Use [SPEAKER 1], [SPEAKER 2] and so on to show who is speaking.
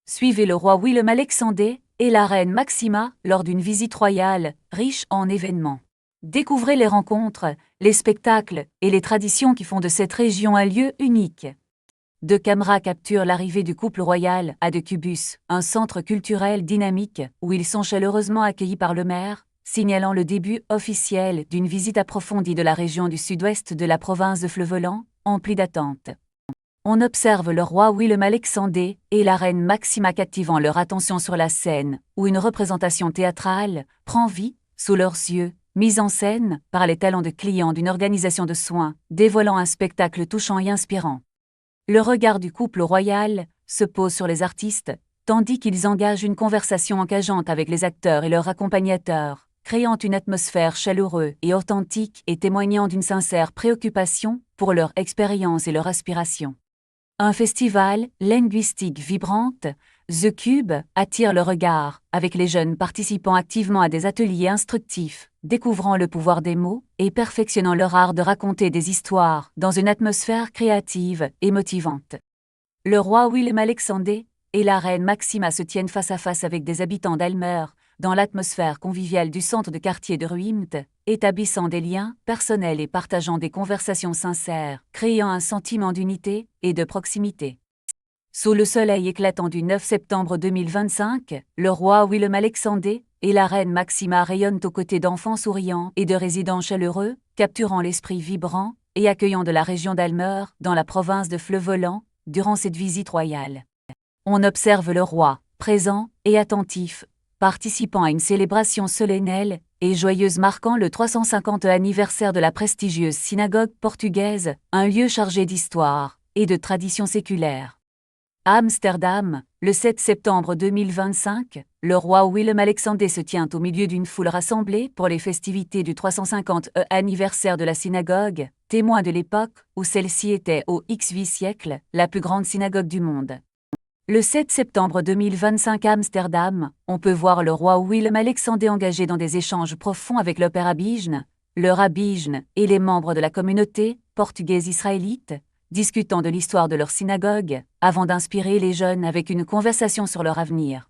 [SPEAKER 1] Suivez le roi Willem-Alexandre et la reine Maxima lors d'une visite royale riche en événements. Découvrez les rencontres, les spectacles et les traditions qui font de cette région un lieu unique. Deux caméras capturent l'arrivée du couple royal à De Cubus, un centre culturel dynamique où ils sont chaleureusement accueillis par le maire, signalant le début officiel d'une visite approfondie de la région du sud-ouest de la province de Flevoland, emplie d'attentes. On observe le roi Willem-Alexandre et la reine Maxima captivant leur attention sur la scène, où une représentation théâtrale prend vie, sous leurs yeux, mise en scène par les talents de clients d'une organisation de soins, dévoilant un spectacle touchant et inspirant. Le regard du couple royal se pose sur les artistes, tandis qu'ils engagent une conversation engageante avec les acteurs et leurs accompagnateurs, créant une atmosphère chaleureuse et authentique et témoignant d'une sincère préoccupation pour leur expérience et leur aspiration. Un festival linguistique vibrante, The Cube, attire le regard, avec les jeunes participant activement à des ateliers instructifs, découvrant le pouvoir des mots et perfectionnant leur art de raconter des histoires dans une atmosphère créative et motivante. Le roi Willem-Alexandre et la reine Maxima se tiennent face à face avec des habitants d'Almer, dans l'atmosphère conviviale du centre de quartier de Ruimt, établissant des liens personnels et partageant des conversations sincères, créant un sentiment d'unité et de proximité. Sous le soleil éclatant du 9 septembre 2025, le roi Willem-Alexandre et la reine Maxima rayonnent aux côtés d'enfants souriants et de résidents chaleureux, capturant l'esprit vibrant et accueillant de la région d'Almer, dans la province de Flevoland, durant cette visite royale. On observe le roi, présent et attentif, participant à une célébration solennelle et joyeuse marquant le 350e anniversaire de la prestigieuse synagogue portugaise, un lieu chargé d'histoire et de traditions séculaires. À Amsterdam, le 7 septembre 2025, le roi Willem-Alexandre se tient au milieu d'une foule rassemblée pour les festivités du 350e anniversaire de la synagogue, témoin de l'époque où celle-ci était au XVIIe siècle la plus grande synagogue du monde. Le 7 septembre 2025 à Amsterdam, on peut voir le roi Willem-Alexandre engagé dans des échanges profonds avec le père Abijne, le rabbijne et les membres de la communauté portugaise israélite, discutant de l'histoire de leur synagogue, avant d'inspirer les jeunes avec une conversation sur leur avenir.